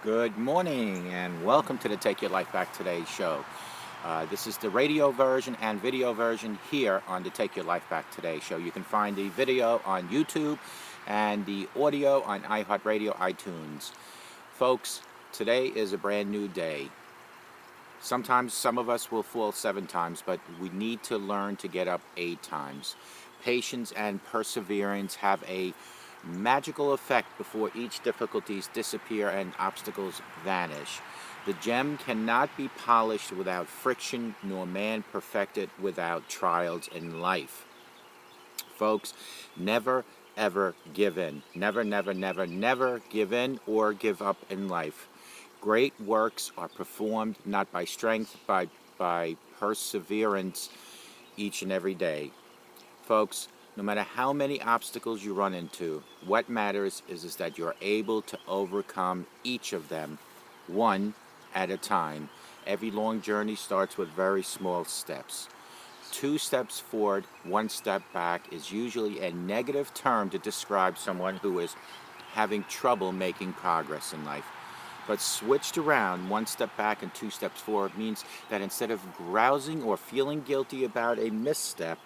Good morning and welcome to the Take Your Life Back Today show. This is the radio version and video version here on the Take Your Life Back Today show. You can find the video on YouTube and the audio on iHeartRadio, iTunes. Folks, today is a brand new day. Sometimes some of us will fall 7 times, but we need to learn to get up 8 times. Patience and perseverance have a magical effect before each difficulties disappear and obstacles vanish. The gem cannot be polished without friction, nor man perfected without trials in life. Folks, never ever give in. Never, never, never, never give in or give up in life. Great works are performed not by strength, but by perseverance each and every day. Folks, no matter how many obstacles you run into, what matters is that you're able to overcome each of them, one at a time. Every long journey starts with very small steps. 2 steps forward, 1 step back is usually a negative term to describe someone who is having trouble making progress in life. But switched around, 1 step back and 2 steps forward means that instead of grousing or feeling guilty about a misstep,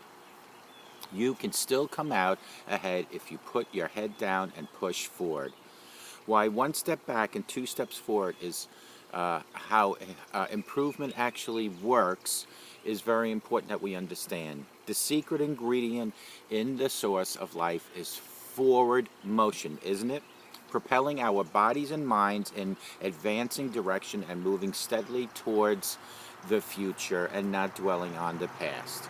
you can still come out ahead if you put your head down and push forward. Why 1 step back and 2 steps forward is how improvement actually works is very important that we understand. The secret ingredient in the source of life is forward motion, isn't it? Propelling our bodies and minds in advancing direction and moving steadily towards the future and not dwelling on the past.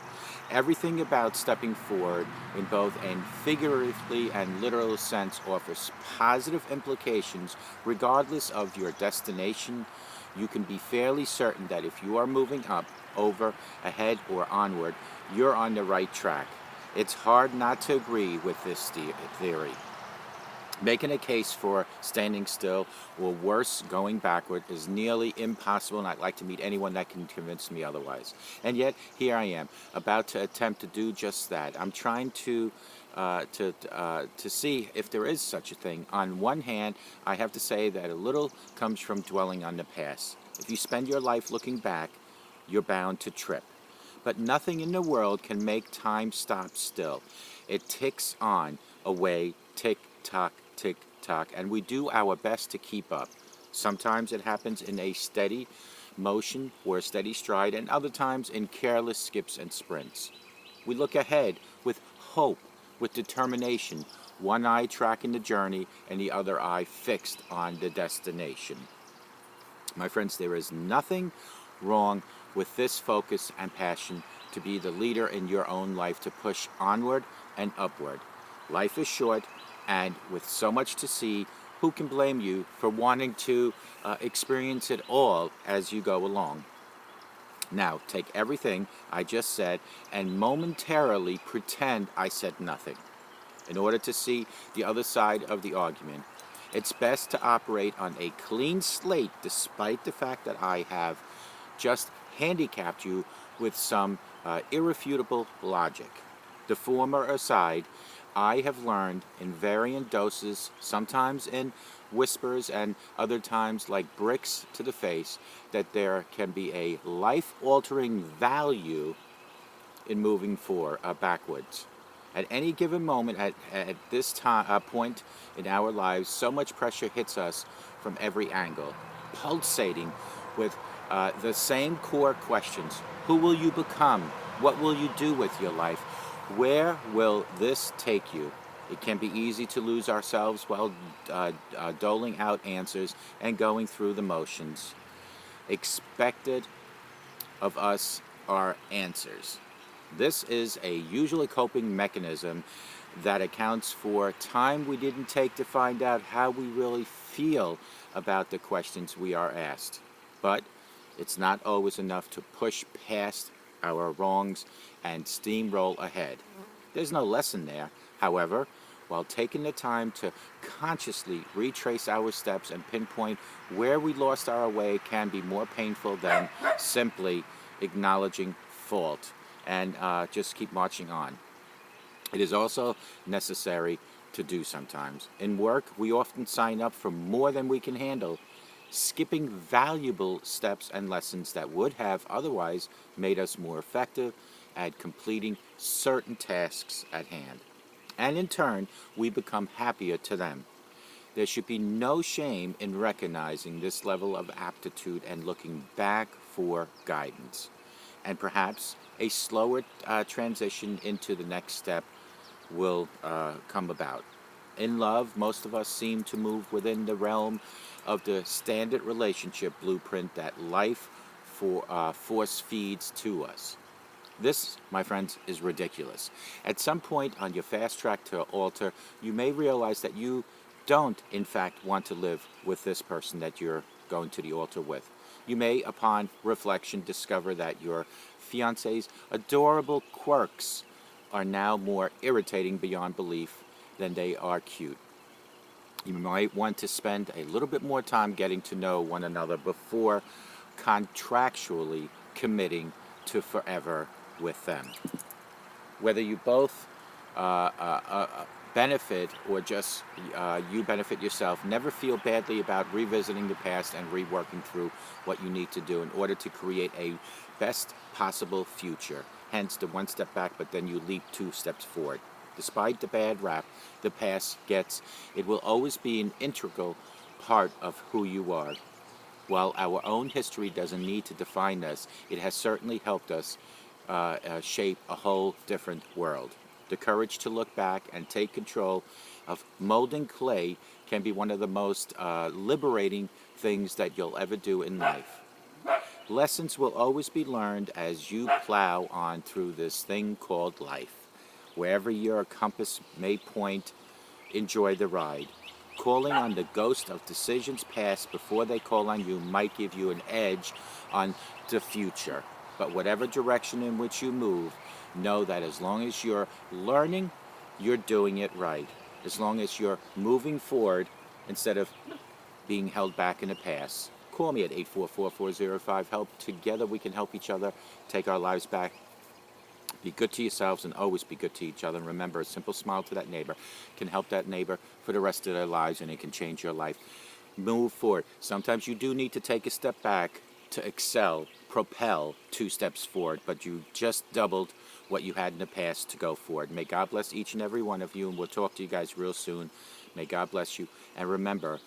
Everything about stepping forward in both a figuratively and literal sense offers positive implications regardless of your destination. You can be fairly certain that if you are moving up, over, ahead, or onward, you're on the right track. It's hard not to agree with this theory. Making a case for standing still, or worse, going backward, is nearly impossible, and I'd like to meet anyone that can convince me otherwise. And yet, here I am, about to attempt to do just that. I'm trying to see if there is such a thing. On one hand, I have to say that a little comes from dwelling on the past. If you spend your life looking back, you're bound to trip. But nothing in the world can make time stop still. It ticks on away, tick-tock, tick-tock, and we do our best to keep up. Sometimes it happens in a steady motion or a steady stride, and other times in careless skips and sprints. We look ahead with hope, with determination, one eye tracking the journey and the other eye fixed on the destination. My friends, there is nothing wrong with this focus and passion to be the leader in your own life, to push onward and upward. Life is short, and with so much to see, who can blame you for wanting to experience it all as you go along? Now, take everything I just said and momentarily pretend I said nothing in order to see the other side of the argument. It's best to operate on a clean slate despite the fact that I have just handicapped you with some irrefutable logic. The former aside, I have learned in varying doses, sometimes in whispers and other times like bricks to the face, that there can be a life-altering value in moving backwards. At any given moment, at this point in our lives, so much pressure hits us from every angle, pulsating with the same core questions. Who will you become? What will you do with your life? Where will this take you? It can be easy to lose ourselves while doling out answers and going through the motions. Expected of us are answers. This is a usually coping mechanism that accounts for time we didn't take to find out how we really feel about the questions we are asked. But it's not always enough to push past our wrongs and steamroll ahead. There's no lesson there. However, while taking the time to consciously retrace our steps and pinpoint where we lost our way can be more painful than simply acknowledging fault and just keep marching on. It is also necessary to do sometimes. In work, we often sign up for more than we can handle. skipping valuable steps and lessons that would have otherwise made us more effective at completing certain tasks at hand. And in turn, we become happier to them. There should be no shame in recognizing this level of aptitude and looking back for guidance. And perhaps a slower transition into the next step will come about. In love, most of us seem to move within the realm of the standard relationship blueprint that life force feeds to us. This, my friends, is ridiculous. At some point on your fast track to altar, you may realize that you don't, in fact, want to live with this person that you're going to the altar with. You may, upon reflection, discover that your fiance's adorable quirks are now more irritating beyond belief than they are cute. You might want to spend a little bit more time getting to know one another before contractually committing to forever with them. Whether you both benefit or just you benefit yourself, never feel badly about revisiting the past and reworking through what you need to do in order to create a best possible future. Hence the one step back, but then you leap 2 steps forward. Despite the bad rap the past gets, it will always be an integral part of who you are. While our own history doesn't need to define us, it has certainly helped us shape a whole different world. The courage to look back and take control of molding clay can be one of the most liberating things that you'll ever do in life. Lessons will always be learned as you plow on through this thing called life. Wherever your compass may point, enjoy the ride. Calling on the ghost of decisions past before they call on you might give you an edge on the future. But whatever direction in which you move, know that as long as you're learning, you're doing it right. As long as you're moving forward instead of being held back in the past. Call me at 844-405-HELP. Together we can help each other take our lives back. Be good to yourselves and always be good to each other. And remember, a simple smile to that neighbor can help that neighbor for the rest of their lives, and it can change your life. Move forward. Sometimes you do need to take a step back to excel, propel 2 steps forward, but you just doubled what you had in the past to go forward. May God bless each and every one of you, and we'll talk to you guys real soon. May God bless you. And remember,